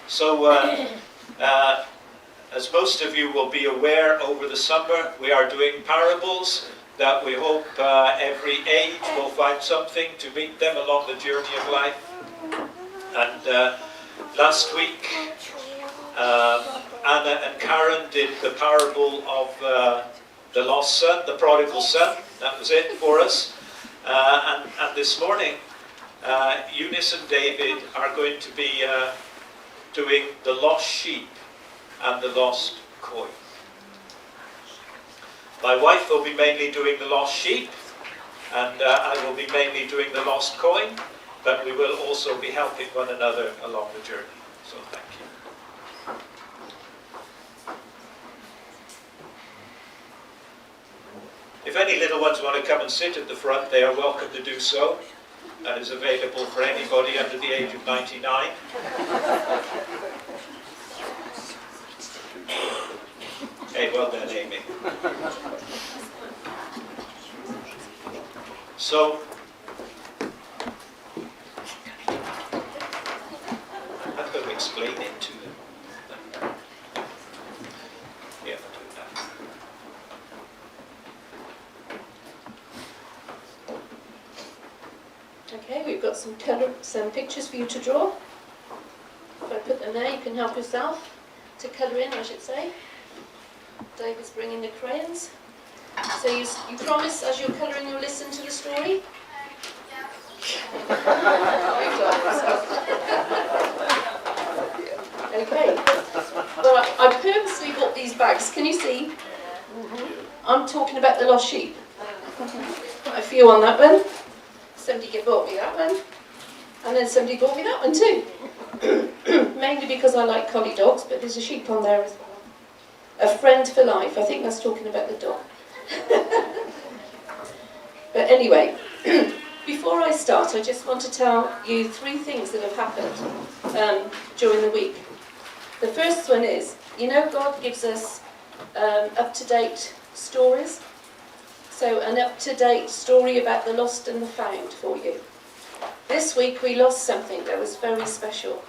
So, as most of you will be aware, over the summer we are doing parables that we hope every age will find something to meet them along the journey of life. And last week, Anna and Karen did the parable of the lost son, the prodigal son. That was it for us. And this morning, Eunice and David are going to be doing the lost sheep and the lost coin. My wife will be mainly doing the lost sheep, and I will be mainly doing the lost coin, but we will also be helping one another along the journey. So thank you. If any little ones want to come and sit at the front, they are welcome to do so. That is available for anybody under the age of 99. Hey, well done, Amy. So, I've got to explain it to them. Yeah, I'll do that. Okay, we've got some pictures for you to draw. If I put them there, you can help yourself to colour in, I should say. David's bringing the crayons. So you promise as you're colouring you'll listen to the story? Okay. Well, I purposely bought these bags. Can you see? I'm talking about the lost sheep. Got a few on that one. Somebody bought me that one. And then somebody bought me that one too. Mainly because I like collie dogs, but there's a sheep on there as well. A friend for life. I think that's talking about the dog. But anyway, before I start, I just want to tell you 3 things that have happened during the week. The first one is, you know, God gives us up-to-date stories. So an up-to-date story about the lost and the found for you. This week we lost something that was very special.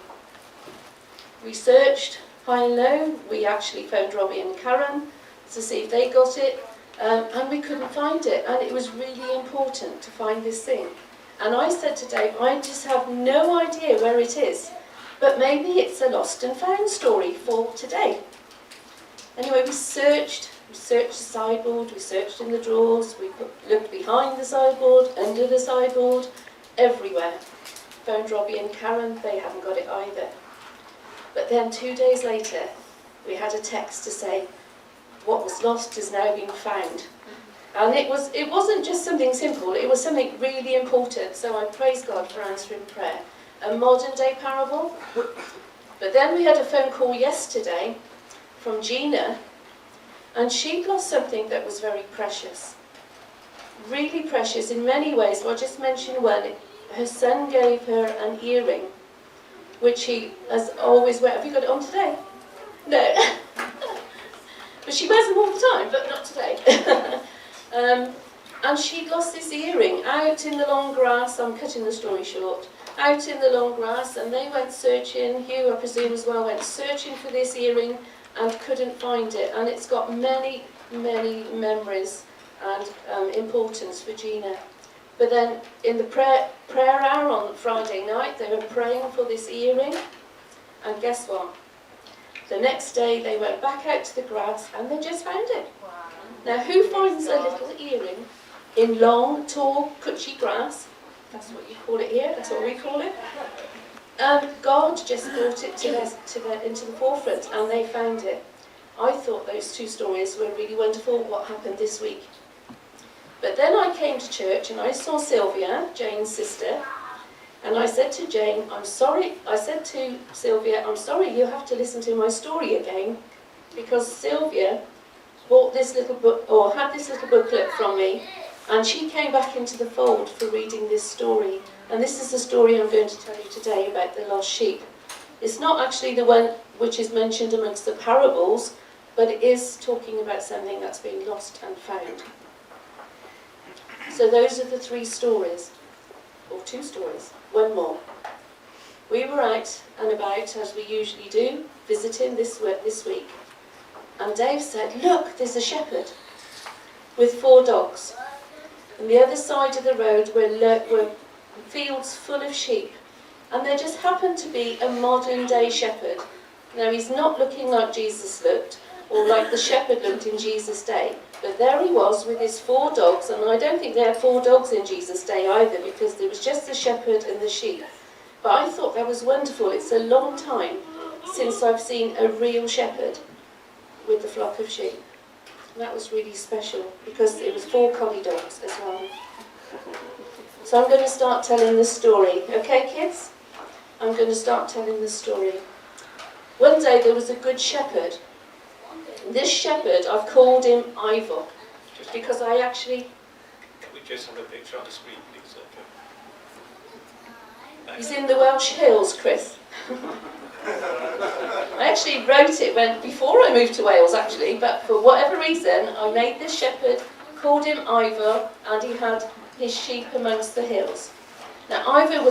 We searched high and low. We actually phoned Robbie and Karen to see if they got it, and we couldn't find it. And it was really important to find this thing. And I said to Dave, I just have no idea where it is, but maybe it's a lost and found story for today. Anyway, we searched the sideboard, we searched in the drawers, we looked behind the sideboard, under the sideboard, everywhere. Phoned Robbie and Karen, they haven't got it either. But then 2 days later, we had a text to say, what was lost is now being found. And it wasn't just something simple, it was something really important. So I praise God for answering prayer. A modern day parable. But then we had a phone call yesterday from Gina, and she'd lost something that was very precious. Really precious in many ways. Well, I'll just mention one. Her son gave her an earring, which he has always wear. Have you got it on today? No. But she wears them all the time, but not today. And she'd lost this earring out in the long grass. I'm cutting the story short. Out in the long grass, and they went searching. Hugh, I presume as well, went searching for this earring and couldn't find it. And it's got many, many memories and importance for Gina. But then in the prayer hour on Friday night, they were praying for this earring. And guess what? The next day they went back out to the grass and they just found it. Wow. Now who finds a little earring in long, tall, cutchy grass? That's what you call it here, that's what we call it. And God just brought it into the forefront and they found it. I thought those 2 stories were really wonderful, what happened this week. But then I came to church and I saw Sylvia, Jane's sister, and I said to Jane, I'm sorry, I said to Sylvia, I'm sorry you have to listen to my story again, because Sylvia bought this little book, or had this little booklet from me, and she came back into the fold for reading this story. And this is the story I'm going to tell you today about the lost sheep. It's not actually the one which is mentioned amongst the parables, but it is talking about something that's been lost and found. So those are the 3 stories, or 2 stories, one more. We were out and about, as we usually do, visiting this week. And Dave said, look, there's a shepherd with 4 dogs. On the other side of the road were fields full of sheep. And there just happened to be a modern day shepherd. Now, he's not looking like Jesus looked, or like the shepherd looked in Jesus' day. But there he was with his 4 dogs, and I don't think there had 4 dogs in Jesus' day either, because there was just the shepherd and the sheep. But I thought that was wonderful. It's a long time since I've seen a real shepherd with the flock of sheep. And that was really special, because it was 4 collie dogs as well. So I'm going to start telling the story. Okay, kids? I'm going to start telling the story. One day there was a good shepherd. This shepherd, I've called him Ivor, because I actually... Can we just have a picture on the screen, please? Okay. He's in the Welsh Hills, Chris. I actually wrote it before I moved to Wales, actually, but for whatever reason, I made this shepherd, called him Ivor, and he had his sheep amongst the hills. Now, Ivor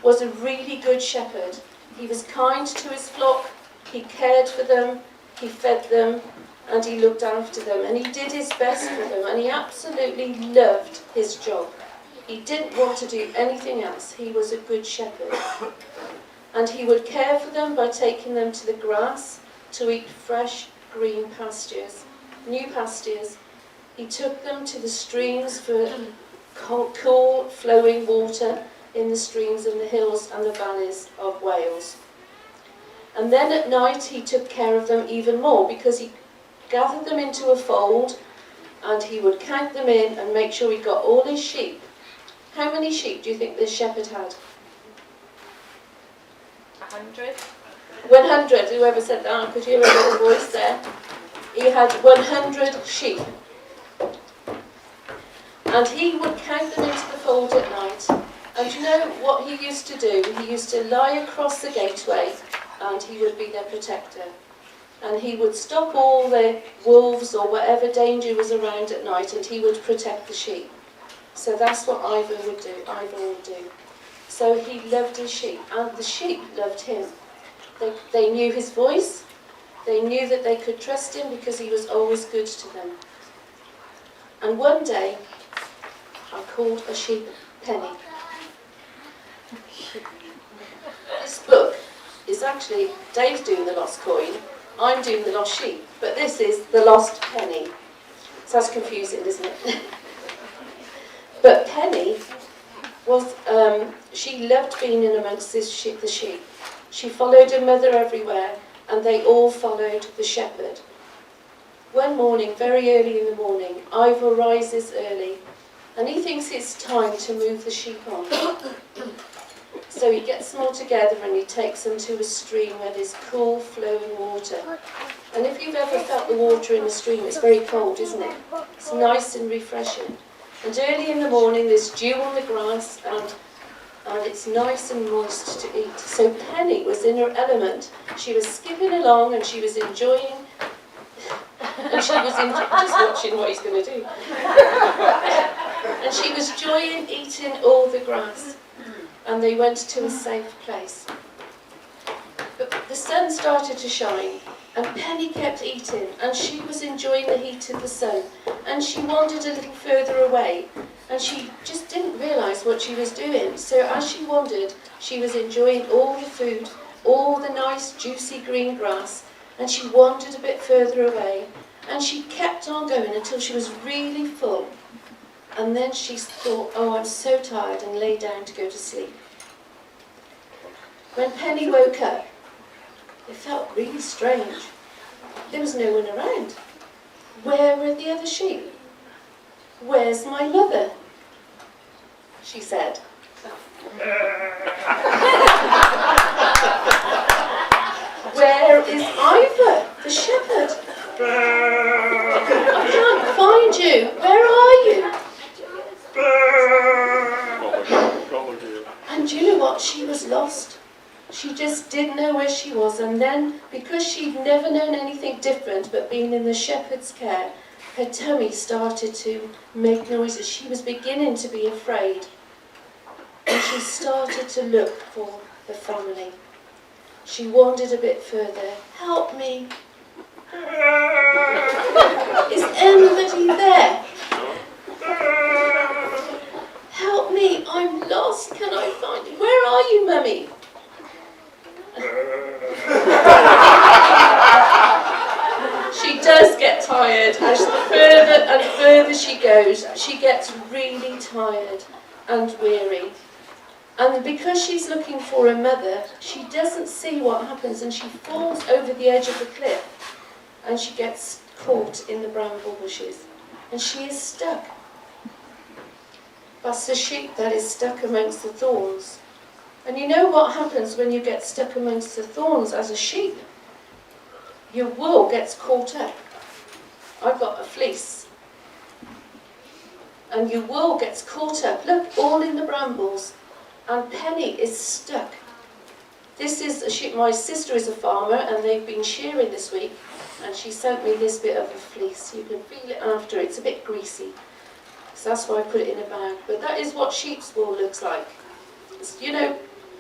was a really good shepherd. He was kind to his flock, he cared for them, he fed them, and he looked after them, and he did his best for them, and he absolutely loved his job. He didn't want to do anything else. He was a good shepherd. And he would care for them by taking them to the grass to eat fresh green pastures, new pastures. He took them to the streams for cool flowing water in the streams and the hills and the valleys of Wales. And then at night he took care of them even more, because he gathered them into a fold and he would count them in and make sure he got all his sheep. How many sheep do you think this shepherd had? 100. 100, whoever said that, could you hear a little voice there? He had 100 sheep. And he would count them into the fold at night. And you know what he used to do? He used to lie across the gateway and he would be their protector. And he would stop all the wolves or whatever danger was around at night, and he would protect the sheep. So that's what Ivor would do. So he loved his sheep, and the sheep loved him. They knew his voice. They knew that they could trust him because he was always good to them. And one day, I called a sheep Penny. This book is actually, Dave's doing the lost coin, I'm doing the lost sheep, but this is the lost penny. So that's confusing, isn't it? But Penny was, she loved being in amongst the sheep. She followed her mother everywhere, and they all followed the shepherd. One morning, very early in the morning, Ivor rises early, and he thinks it's time to move the sheep on. So he gets them all together and he takes them to a stream where there's cool flowing water. And if you've ever felt the water in a stream, it's very cold, isn't it? It's nice and refreshing. And early in the morning there's dew on the grass and it's nice and moist to eat. So Penny was in her element. She was skipping along and she was enjoying, and she was just watching what he's going to do. And she was enjoying eating all the grass. And they went to a safe place. But the sun started to shine, and Penny kept eating, and she was enjoying the heat of the sun. And she wandered a little further away, and she just didn't realise what she was doing. So as she wandered, she was enjoying all the food, all the nice juicy green grass, and she wandered a bit further away, and she kept on going until she was really full. And then she thought, oh, I'm so tired, and lay down to go to sleep. When Penny woke up, it felt really strange. There was no one around. Where were the other sheep? Where's my mother? She said. Where is Ivor, the shepherd? I can't find you. Where are you? And do you know what? She was lost. She just didn't know where she was. And then, because she'd never known anything different but being in the shepherd's care, her tummy started to make noises. She was beginning to be afraid. and she started to look for the family. She wandered a bit further. Help me. Is anybody there? Help me, I'm lost. Can I find you? Where are you, Mummy? She does get tired. As further and further she goes, she gets really tired and weary. And because she's looking for her mother, she doesn't see what happens, and she falls over the edge of the cliff, and she gets caught in the bramble bushes, and she is stuck. That's the sheep that is stuck amongst the thorns. And you know what happens when you get stuck amongst the thorns as a sheep? Your wool gets caught up. I've got a fleece. And your wool gets caught up. Look, all in the brambles. And Penny is stuck. This is a sheep. My sister is a farmer, and they've been shearing this week. And she sent me this bit of a fleece. You can feel it after. It's a bit greasy. So that's why I put it in a bag. But that is what sheep's wool looks like. It's, you know,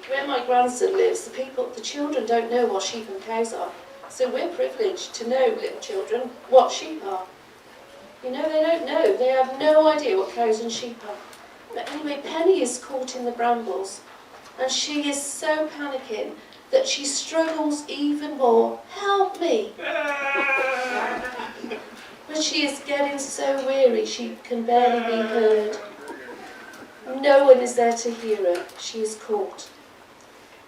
where my grandson lives, the children don't know what sheep and cows are. So we're privileged to know, little children, what sheep are. You know, they don't know. They have no idea what cows and sheep are. But anyway, Penny is caught in the brambles, and she is so panicking that she struggles even more. Help me! But she is getting so weary she can barely be heard. No one is there to hear her. She is caught.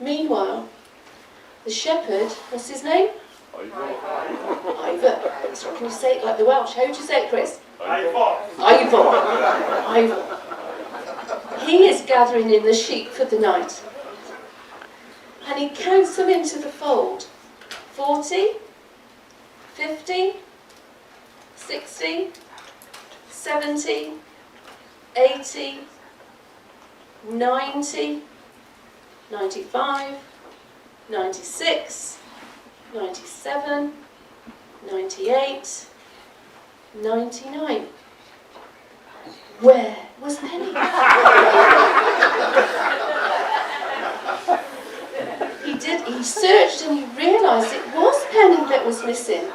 Meanwhile, the shepherd, what's his name? Ivor. Can you say it like the Welsh? How would you say it, Chris? Ivor. He is gathering in the sheep for the night. And he counts them into the fold. 40, 50, 60, 70, 80, 90, 95, 96, 97, 98, 99. Where was Penny? He searched and he realised it was Penny that was missing.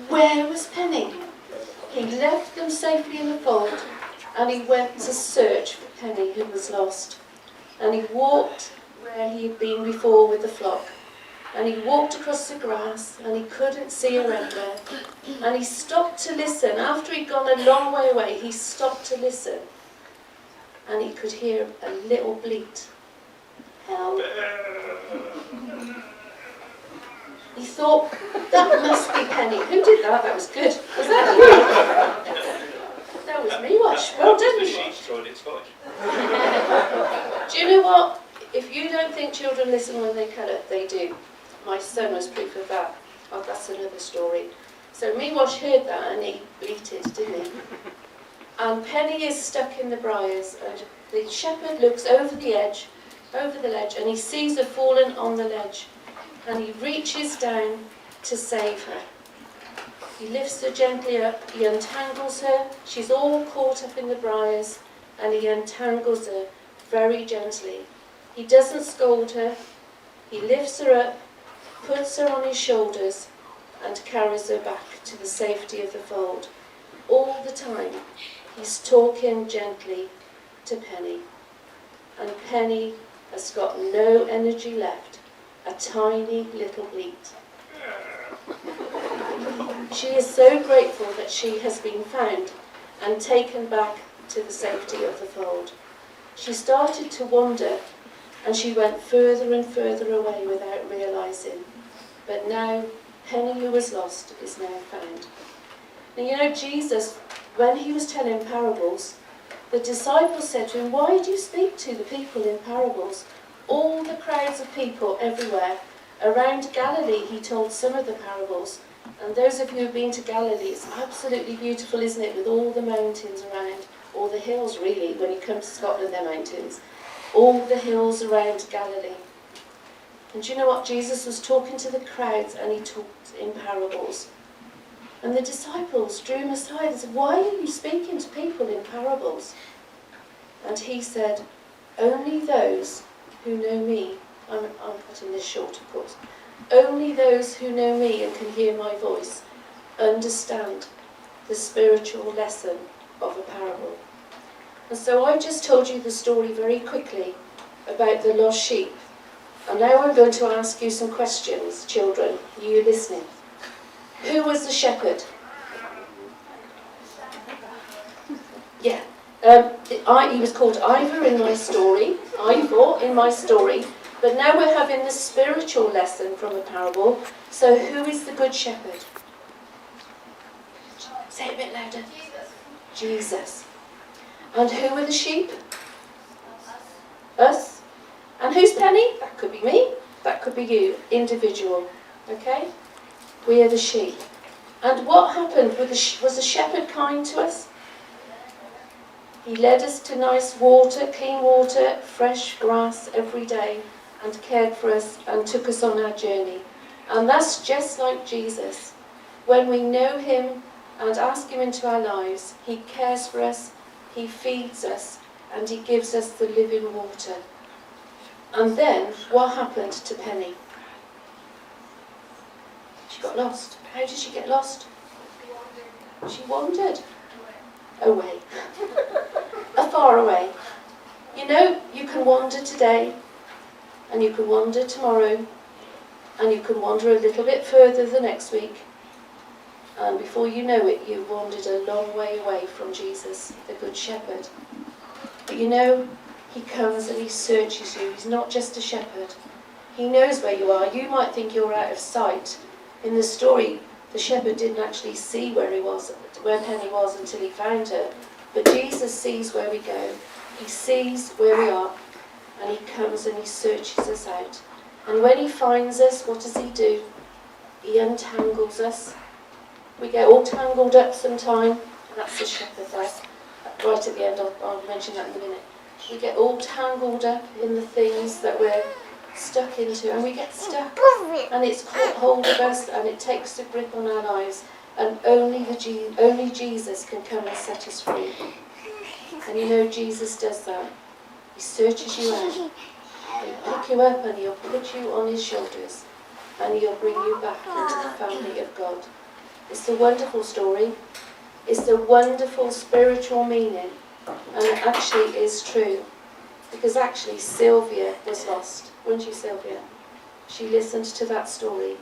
Where was Penny? He left them safely in the fold, and he went to search for Penny, who was lost. And he walked where he had been before with the flock. And he walked across the grass, and he couldn't see her anywhere. And he stopped to listen. After he'd gone a long way away, he stopped to listen. And he could hear a little bleat. Help. He thought, that must be Penny. Who did that? That was good. Was that you? That was me, Wash. Well done, The sheep throwing its voice. Do you know what? If you don't think children listen when they colour, they do. My son was proof of that. Oh, that's another story. So Mewash heard that and he bleated, didn't he? And Penny is stuck in the briars, and the shepherd looks over the ledge, and he sees her fallen on the ledge, and he reaches down to save her. He lifts her gently up, he untangles her, she's all caught up in the briars, and he untangles her very gently. He doesn't scold her, he lifts her up, puts her on his shoulders, and carries her back to the safety of the fold. All the time, he's talking gently to Penny. And Penny has got no energy left, a tiny little bleat. She is so grateful that she has been found and taken back to the safety of the fold. She started to wander, and she went further and further away without realising. But now, Penny, who was lost, is now found. And you know, Jesus, when he was telling parables, the disciples said to him, why do you speak to the people in parables? All the crowds of people everywhere. Around Galilee, he told some of the parables. And those of you who have been to Galilee, it's absolutely beautiful, isn't it, with all the mountains around, or the hills really, when you come to Scotland, they're mountains. All the hills around Galilee. And do you know what? Jesus was talking to the crowds, and he talked in parables. And the disciples drew him aside and said, why are you speaking to people in parables? And he said, Only those who know me, I'm cutting this short of course, only those who know me and can hear my voice understand the spiritual lesson of a parable. And so I just told you the story very quickly about the lost sheep. And now I'm going to ask you some questions, children. Are you listening? Who was the shepherd? Yeah. He was called Ivor in my story. But now we're having the spiritual lesson from a parable. So who is the good shepherd? Say it a bit louder. Jesus. And who are the sheep? Us. And who's Penny? That could be me. That could be you. Individual. Okay? We are the sheep. And what happened? Was the shepherd kind to us? He led us to nice water, clean water, fresh grass every day, and cared for us and took us on our journey. And that's just like Jesus. When we know him and ask him into our lives, he cares for us, he feeds us, and he gives us the living water. And then, what happened to Penny? She got lost. How did she get lost? She wandered away. Far away. You know, you can wander today, and you can wander tomorrow, and you can wander a little bit further the next week, and before you know it, you've wandered a long way away from Jesus, the Good Shepherd. But you know, he comes and he searches you. He's not just a shepherd. He knows where you are. You might think you're out of sight. In the story, the shepherd didn't actually see where Penny was until he found her. But Jesus sees where we go. He sees where we are. And he comes and he searches us out. And when he finds us, what does he do? He untangles us. We get all tangled up sometime. That's the shepherd there. Right at the end, I'll mention that in a minute. We get all tangled up in the things that we're stuck into. And we get stuck. And it's caught hold of us and it takes a grip on our lives. And only Jesus can come and set us free. And you know Jesus does that. He searches you out. He'll pick you up and he'll put you on his shoulders. And he'll bring you back into the family of God. It's a wonderful story. It's a wonderful spiritual meaning. And it actually is true. Because actually Sylvia was lost. Weren't you, Sylvia? She listened to that story.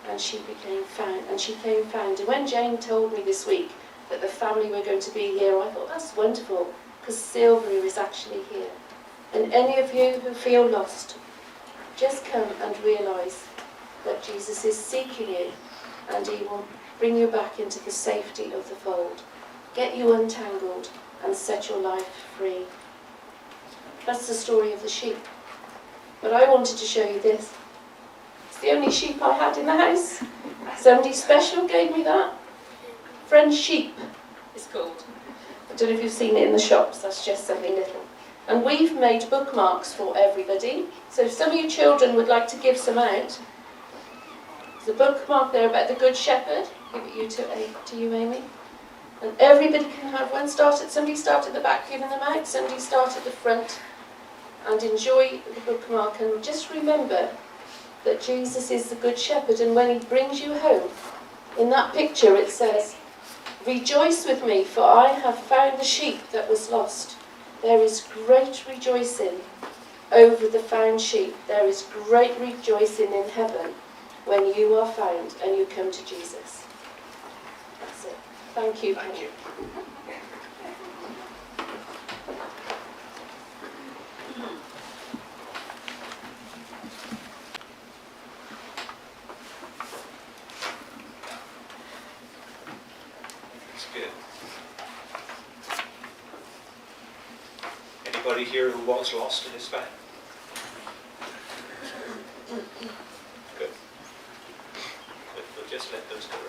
And she became found, and she came found. And when Jane told me this week that the family were going to be here, I thought, that's wonderful, because Sylvia is actually here. And any of you who feel lost, just come and realise that Jesus is seeking you, and he will bring you back into the safety of the fold, get you untangled, and set your life free. That's the story of the sheep. But I wanted to show you this. The only sheep I had in the house. Somebody special gave me that. French sheep, it's called. I don't know if you've seen it in the shops, that's just something little. And we've made bookmarks for everybody. So if some of you children would like to give some out, there's a bookmark there about the Good Shepherd. Give it to you, Amy. And everybody can have one. Somebody start at the back giving them out, somebody start at the front. And enjoy the bookmark and just remember that Jesus is the Good Shepherd, and when he brings you home, in that picture it says, "Rejoice with me, for I have found the sheep that was lost." There is great rejoicing over the found sheep. There is great rejoicing in heaven when you are found and you come to Jesus. That's it. Thank you. Thank you. Good. Anybody here who was lost in his family? Good. We'll just let those go around.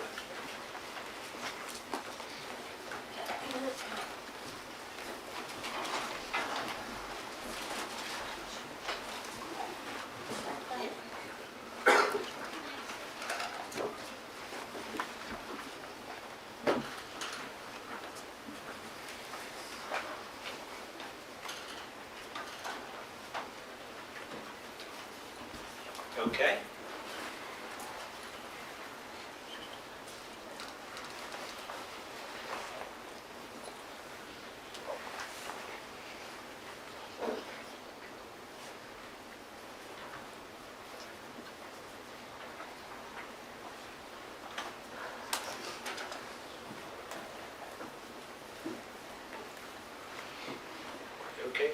Okay. Okay.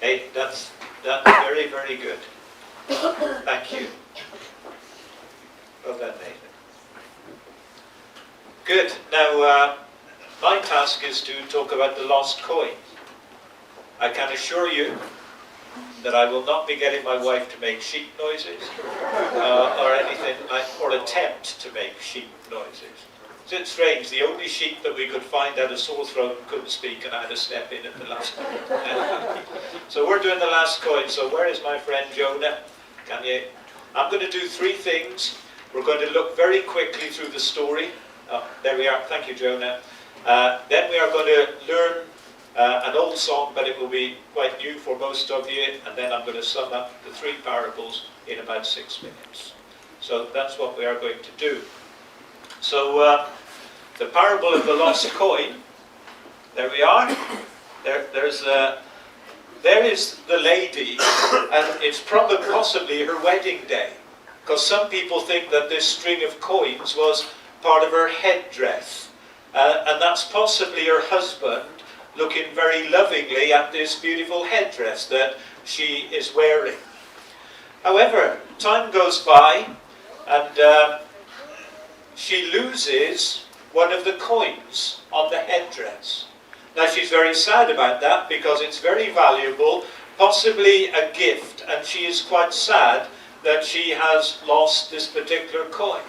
Hey, that's very, very good. Thank you. Well done, Nathan. Good. Now, my task is to talk about the lost coin. I can assure you that I will not be getting my wife to make sheep noises or anything like, or attempt to make sheep noises. Isn't it strange? The only sheep that we could find had a sore throat and couldn't speak, and I had to step in at the last minute. So we're doing the last coin. So where is my friend Jonah? Can you? I'm going to do 3 things. We're going to look very quickly through the story. Oh, there we are. Thank you, Jonah. Then we are going to learn an old song, but it will be quite new for most of you. And then I'm going to sum up the 3 parables in about 6 minutes. So that's what we are going to do. So the parable of the lost coin. There we are. There is the lady, and it's probably possibly her wedding day, because some people think that this string of coins was part of her headdress, and that's possibly her husband looking very lovingly at this beautiful headdress that she is wearing. However, time goes by, and she loses one of the coins on the headdress. Now she's very sad about that because it's very valuable, possibly a gift, and she is quite sad that she has lost this particular coin.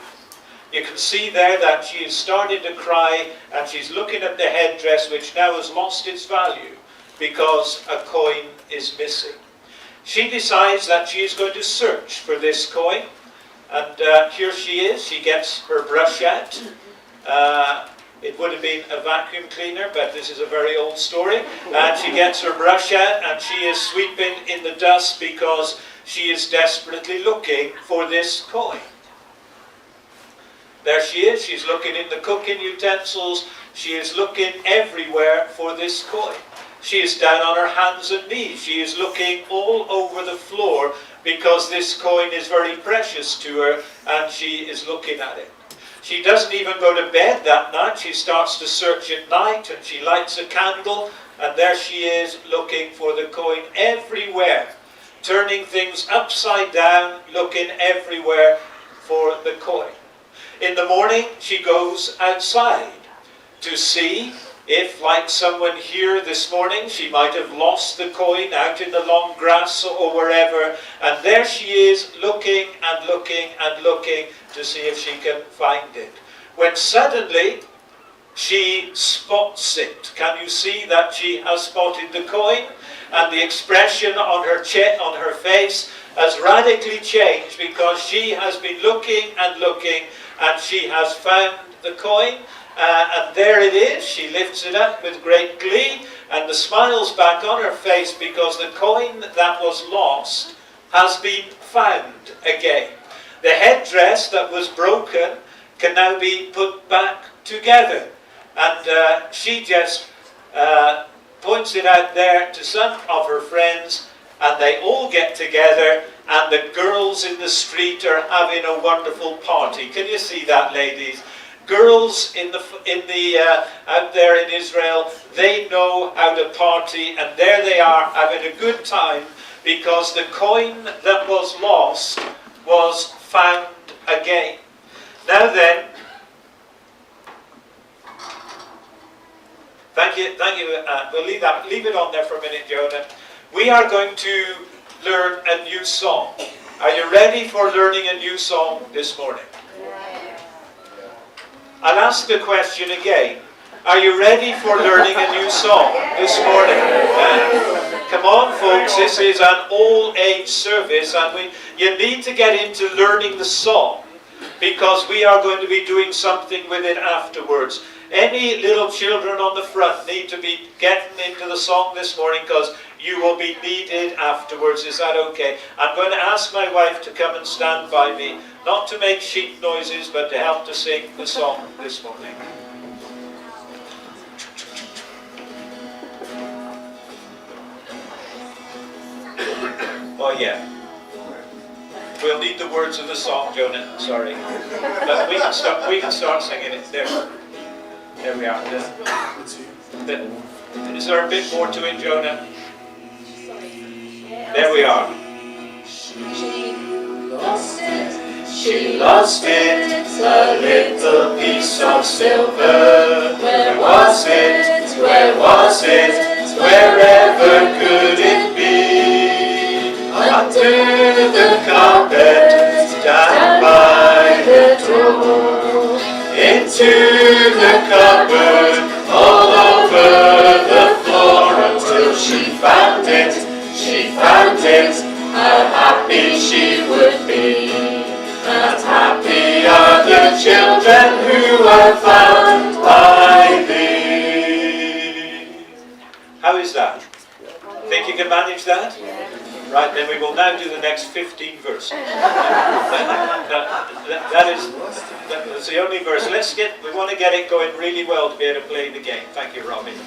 You can see there that she is starting to cry, and she's looking at the headdress, which now has lost its value because a coin is missing. She decides that she is going to search for this coin, and here she is. She gets her brush out. It would have been a vacuum cleaner, but this is a very old story. And she gets her brush out, and she is sweeping in the dust because she is desperately looking for this coin. There she is. She's looking in the cooking utensils. She is looking everywhere for this coin. She is down on her hands and knees. She is looking all over the floor because this coin is very precious to her, and she is looking at it. She doesn't even go to bed that night. She starts to search at night, and she lights a candle, and there she is looking for the coin everywhere, turning things upside down, looking everywhere for the coin. In the morning, she goes outside to see if, like someone here this morning, she might have lost the coin out in the long grass or wherever, and there she is looking and looking and looking to see if she can find it. When suddenly she spots it. Can you see that she has spotted the coin? And the expression on her face has radically changed because she has been looking and looking, and she has found the coin. And there it is. She lifts it up with great glee, and the smile's back on her face because the coin that was lost has been found again. The headdress that was broken can now be put back together. And she just points it out there to some of her friends, and they all get together, and the girls in the street are having a wonderful party. Can you see that, ladies? Girls out there in Israel, they know how to party, and there they are having a good time because the coin that was lost was found again. Now then, thank you. We'll leave it on there for a minute, Jonah. We are going to learn a new song. Are you ready for learning a new song this morning? I'll ask the question again. Are you ready for learning a new song this morning? Come on, folks, this is an all-age service, and you need to get into learning the song because we are going to be doing something with it afterwards. Any little children on the front need to be getting into the song this morning because you will be needed afterwards. Is that okay? I'm going to ask my wife to come and stand by me, not to make sheep noises, but to help to sing the song this morning. Oh yeah. We'll need the words of the song, Jonah. Sorry, but we can start singing it. There we are. Is there a bit more to it, Jonah? There we are. She lost it, a little piece of silver. Where was it? Where was it? Wherever could it be? Under the carpet, down by the door, into the cupboard, all over the floor, until she found it, how happy she would be. And happy are the children who are found by thee. How is that? Think you can manage that? Right, then we will now do the next 15 verses. That's the only verse. We want to get it going really well to be able to play the game. Thank you, Robbie.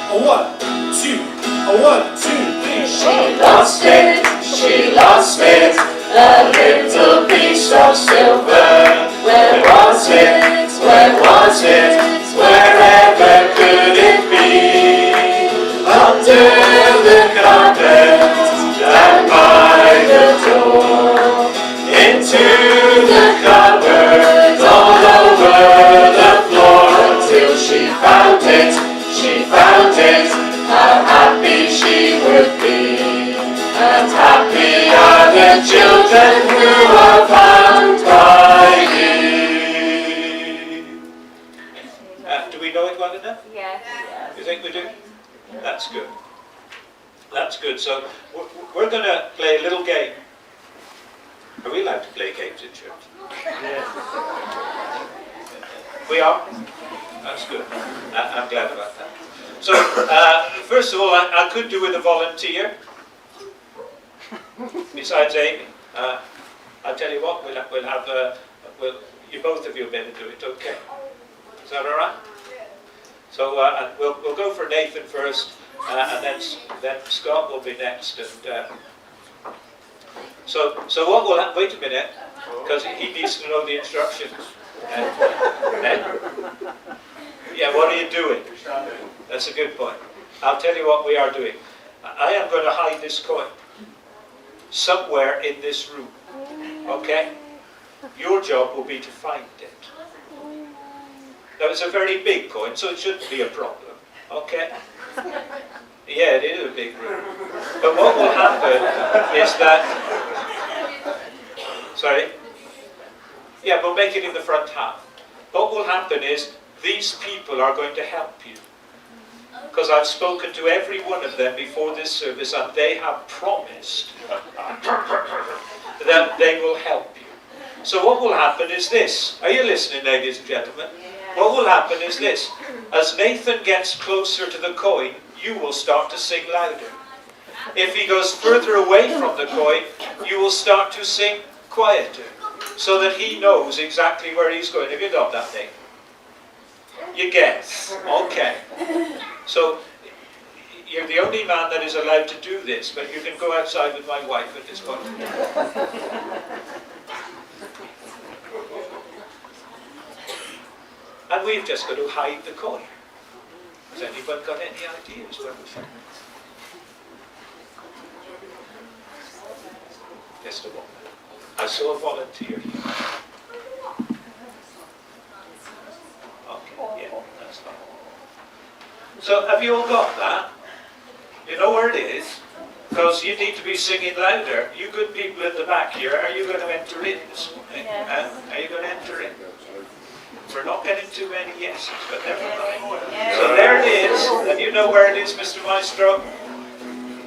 A 1, 2, a 1, 2, 3. She lost it, a little piece of silver. Where was it? Wherever could it be? Under the carpet, down by the door, into the cupboard, all over the floor, until she found it, how happy she would be. And happy are the children who are found by thee. Do we know it well enough? Yes. You think we do? That's good. That's good. So we're going to play a little game. Are we allowed to play games in church? Yes. We are? That's good. I'm glad about that. So, first of all, I could do with a volunteer. Besides Amy. I'll tell you what, you both of you will be able to do it, okay? Is that all right? So we'll go for Nathan first, and then Scott will be next. And so what will happen? Wait a minute, because he needs to know the instructions. Yeah, what are you doing? That's a good point. I'll tell you what we are doing. I am going to hide this coin somewhere in this room. Okay? Your job will be to find it. Now, it's a very big coin, so it shouldn't be a problem. Okay? Yeah, it is a big room. But what will happen is that... Sorry? Yeah, we'll make it in the front half. What will happen is these people are going to help you. Because I've spoken to every one of them before this service, and they have promised that they will help you. So what will happen is this. Are you listening, ladies and gentlemen? What will happen is this. As Nathan gets closer to the coin, you will start to sing louder. If he goes further away from the coin, you will start to sing quieter, so that he knows exactly where he's going. Have you got that thing? You guess. Okay. So, you're the only man that is allowed to do this, but you can go outside with my wife at this point. And we've just got to hide the coin. Has anyone got any ideas where we find it? Just a moment. I saw a volunteer here. Okay, yeah, that's fine. So have you all got that? You know where it is? Because you need to be singing louder. You good people in the back here, are you going to enter in this morning? Yes. Are you going to enter in? We're not getting too many yeses, but never mind. So there it is. And you know where it is, Mr. Maestro?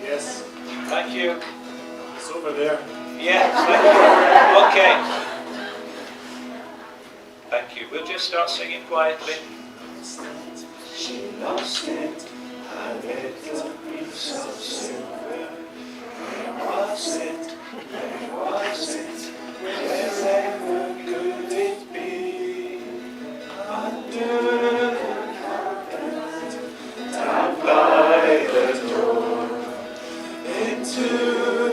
Yes. Thank you. It's over there. Yes, thank you. Okay. Thank you. We'll just start singing quietly. She lost it, a little piece of silver. Was it? Where was it? Wherever could it be? Under the carpet, down by the door, into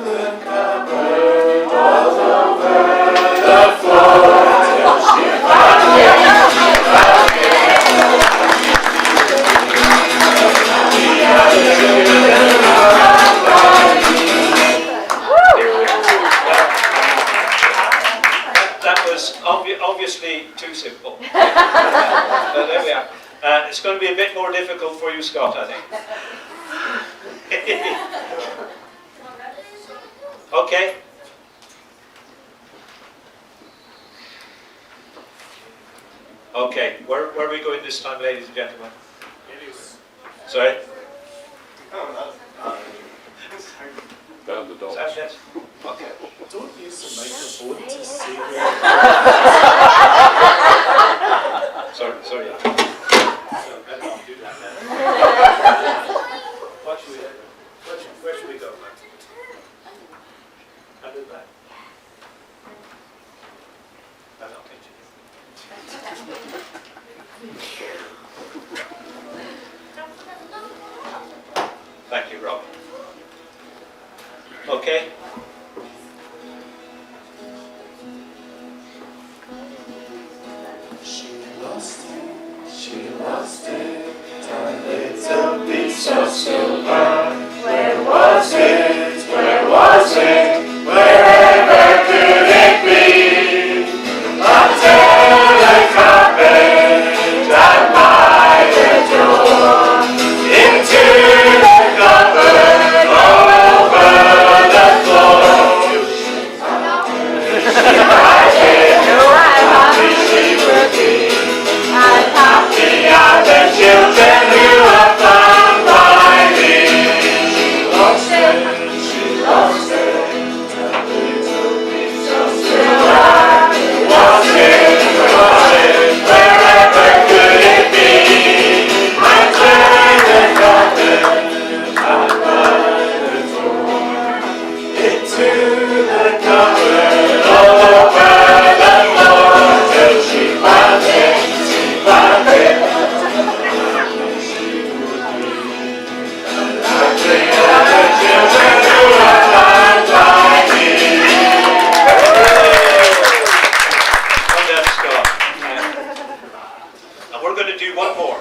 the cupboard, all over the floor, till she found it. That was obviously too simple. There we are. It's going to be a bit more difficult for you, Scott, I think. Okay. Okay, where are we going this time, ladies and gentlemen? Sorry? Down the dogs. Yes? Okay. Don't use the microphone to say Sorry. What should we do? Where should we go? Under that. I'm not pitching. Thank you, Rob. Okay. She lost it, a little piece of silver. Where was it? Where was it? Wherever could it be? Under the carpet, down by the door, into the cupboard, all over the floor. Happy she would be. Happy are the children who are found by me. She lost it, a little piece of silver. Was it, wherever could it be? Under the carpet, down by the door, into the cupboard, all over the floor, till she found it. And we're going to do one more.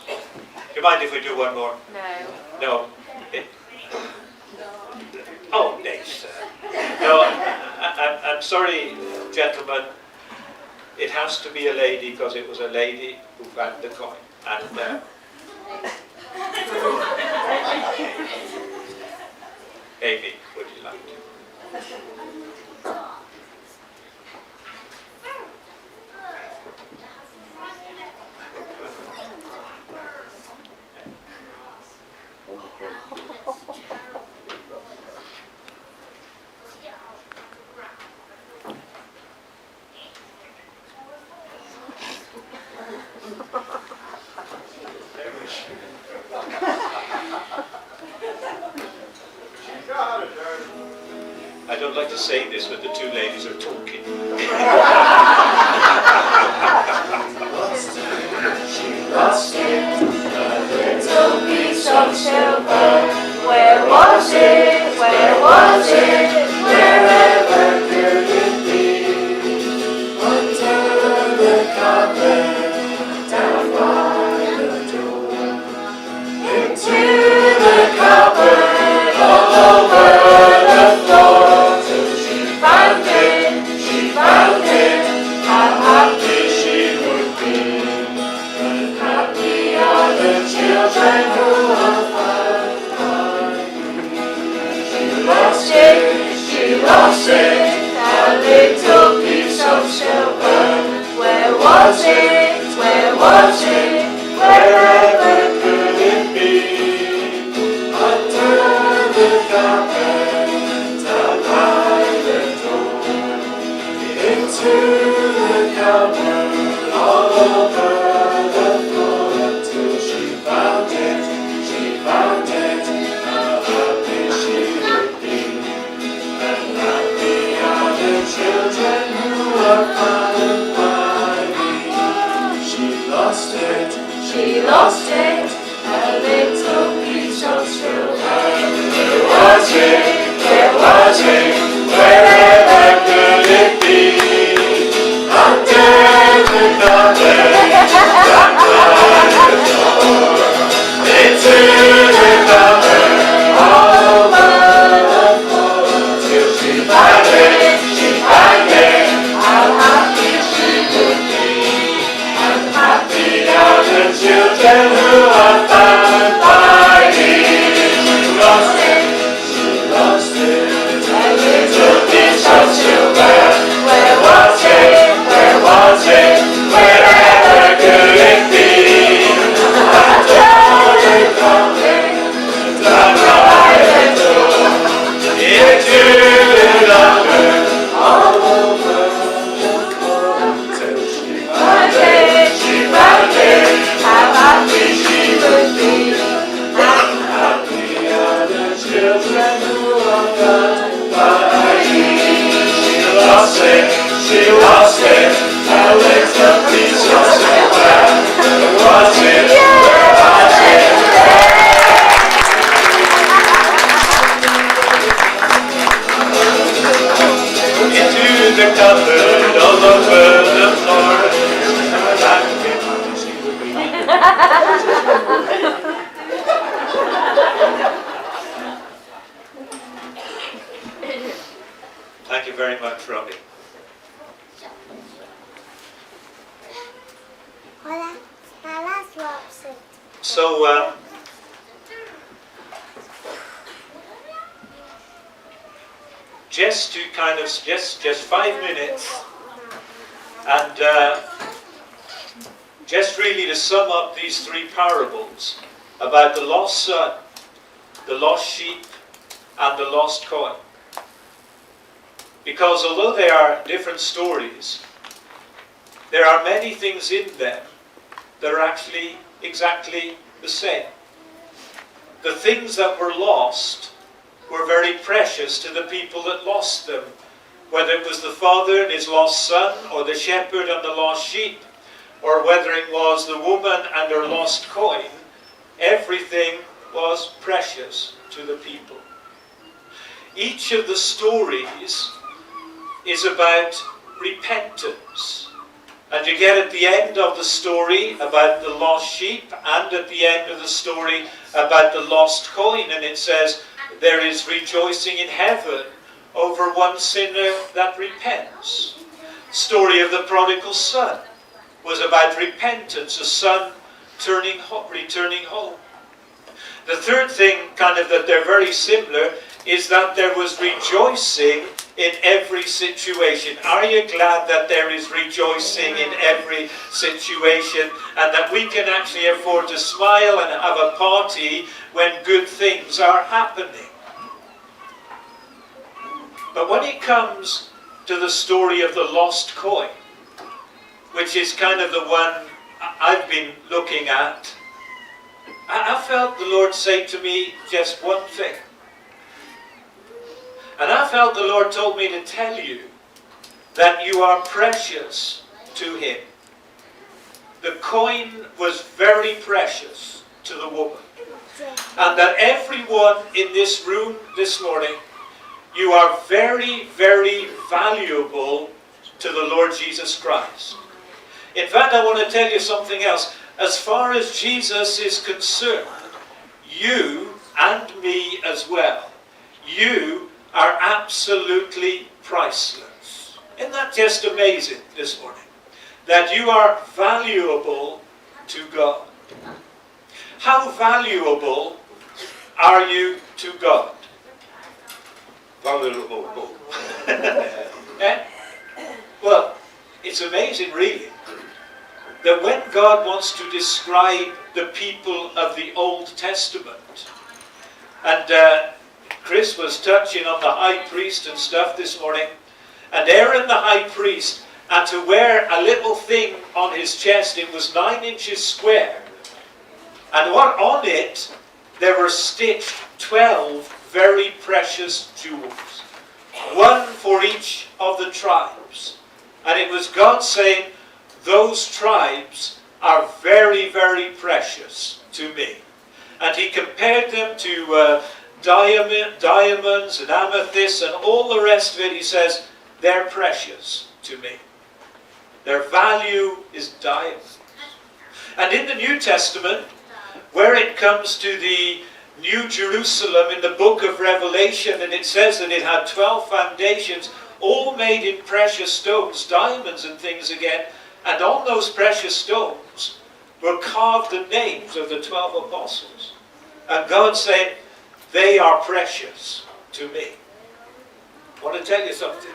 Do you mind if we do one more? No. Oh, Nate. No, I'm sorry, gentlemen. It has to be a lady because it was a lady who found the coin. And Amy, would you like to? I don't like to say this, but the two ladies are talking. She lost it, a little piece of silver. Where was it? Where was it? Wherever could it be? Under the carpet, down by the door, into the cupboard, all over the floor, till she found it. How happy she would be. But happy are the children who are found by me. She lost it, a little piece of silver. Where was it? Where was it? Wherever could it be? Under the carpet, down by the door, into the cupboard, all over the floor, till she found it. She children who are found by me. She lost it, a little piece of silver. Where was it, wherever could it be? Under the covers that by the door, into the cover, all over the floor, till she found it, how happy she would be. And happy are the children who are found by me. She lost it, a little piece of silver. Where was it, wherever could it be? Under the covers, down by the door, into the lover, all over the floor, till she found it, how happy she would be. And happy are the children who are found by me. She lost it, a little piece of silver. Where was it, into the cupboard, all over the floor. She would be. Thank you very much, Robbie. So, just to kind of, just 5 minutes, and just really to sum up these 3 parables about the lost son, the lost sheep, and the lost coin. Because although they are different stories, there are many things in them that are actually exactly the same. The things that were lost were very precious to the people that lost them, whether it was the father and his lost son, or the shepherd and the lost sheep, or whether it was the woman and her lost coin. Everything was precious to the people. Each of the stories is about repentance. And you get at the end of the story about the lost sheep, and at the end of the story about the lost coin, and it says there is rejoicing in heaven over one sinner that repents. Story of the prodigal son was about repentance, a son returning home. The third thing, kind of that they're very similar, is that there was rejoicing in every situation. Are you glad that there is rejoicing in every situation, and that we can actually afford to smile and have a party when good things are happening? But when it comes to the story of the lost coin, which is kind of the one I've been looking at, I felt the Lord say to me just one thing. And I felt the Lord told me to tell you that you are precious to Him. The coin was very precious to the woman. And that everyone in this room this morning, you are very, very valuable to the Lord Jesus Christ. In fact, I want to tell you something else. As far as Jesus is concerned, you and me as well, you are absolutely priceless. Isn't that just amazing this morning? That you are valuable to God. How valuable are you to God? Valuable. Well, it's amazing really that when God wants to describe the people of the Old Testament, and Chris was touching on the high priest and stuff this morning, and Aaron the high priest had to wear a little thing on his chest. It was 9 inches square, and what on it there were stitched 12 very precious jewels, one for for each of the tribes. And it was God saying, those tribes are very, very precious to me. And he compared them to diamonds and amethysts and all the rest of it. He says, they're precious to me. Their value is diamonds. And in the New Testament, where it comes to the New Jerusalem in the book of Revelation, and it says that it had 12 foundations, all made in precious stones, diamonds and things again, and on those precious stones were carved the names of the 12 apostles. And God said, they are precious to me. I want to tell you something.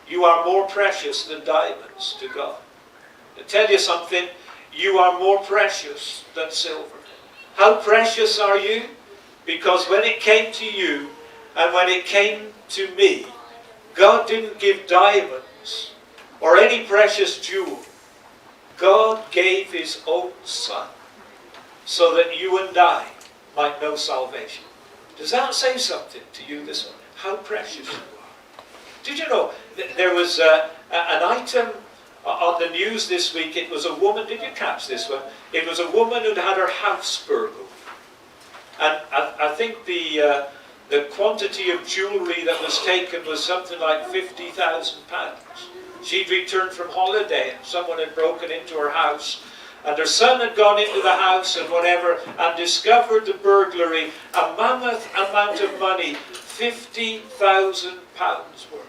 You are more precious than diamonds to God. To tell you something, you are more precious than silver. How precious are you? Because when it came to you and when it came to me, God didn't give diamonds or any precious jewel. God gave his own Son so that you and I might know salvation. Does that say something to you this morning? How precious you are. Did you know there was an item on the news this week? It was a woman, did you catch this one? It was a woman who'd had her house burgled. And I think the quantity of jewellery that was taken was something like £50,000. She'd returned from holiday and someone had broken into her house. And her son had gone into the house and whatever and discovered the burglary, a mammoth amount of money, £50,000 worth.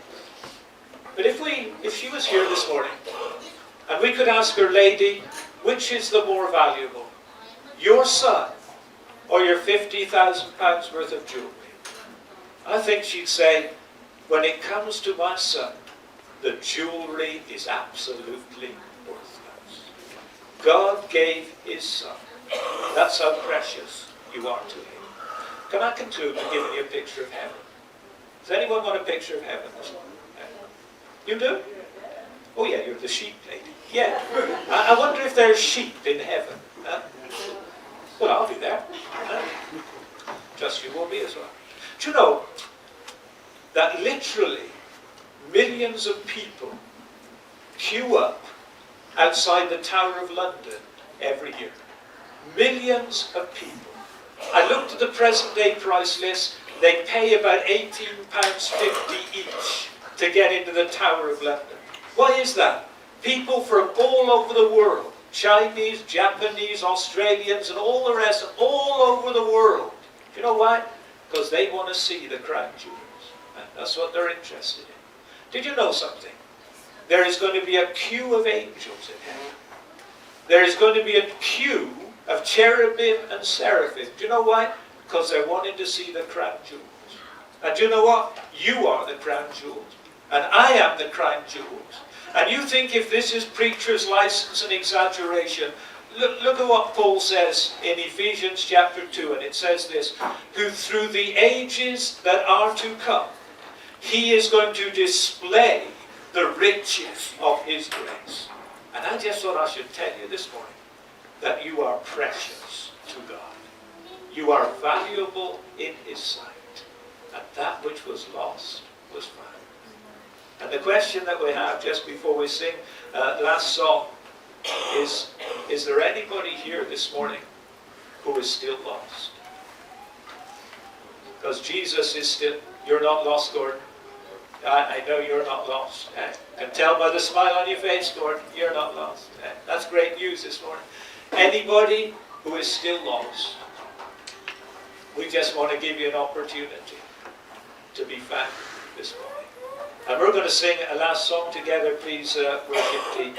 But if she was here this morning and we could ask her, lady, which is the more valuable? Your son or your £50,000 worth of jewellery? I think she'd say, when it comes to my son, the jewellery is absolutely worthless. God gave his Son. That's how precious you are to him. Can I conclude by giving you a picture of heaven? Does anyone want a picture of heaven this morning? You do? Oh yeah, you're the sheep lady. Yeah. I wonder if there's sheep in heaven. Huh? Well, I'll be there. Just you will be as well. Do you know that literally millions of people queue up outside the Tower of London every year? Millions of people. I looked at the present day price list. They pay about £18.50 each to get into the Tower of London. Why is that? People from all over the world, Chinese, Japanese, Australians and all the rest, all over the world. Do you know why? Because they want to see the crown jewels. That's what they're interested in. Did you know something? There is going to be a queue of angels in heaven. There is going to be a queue of cherubim and seraphim. Do you know why? Because they're wanting to see the crown jewels. And do you know what? You are the crown jewels. And I am the crown jewels. And you think if this is preacher's license and exaggeration, look at what Paul says in Ephesians chapter 2. And it says this, who through the ages that are to come, he is going to display the riches of his grace. And I just thought I should tell you this morning that you are precious to God. You are valuable in his sight. And that which was lost was found. And the question that we have just before we sing last song is there anybody here this morning who is still lost? Because Jesus is still... You're not lost, Gordon. I know you're not lost. I can tell by the smile on your face, Gordon, you're not lost. That's great news this morning. Anybody who is still lost, we just want to give you an opportunity to be found this morning. And we're going to sing a last song together, please, worship team.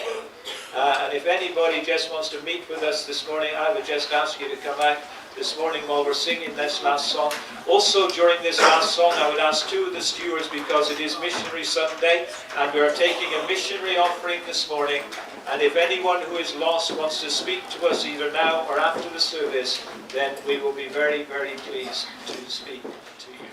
And if anybody just wants to meet with us this morning, I would just ask you to come out this morning while we're singing this last song. Also, during this last song, I would ask two of the stewards, because it is Missionary Sunday, and we are taking a missionary offering this morning. And if anyone who is lost wants to speak to us either now or after the service, then we will be very, very pleased to speak to you.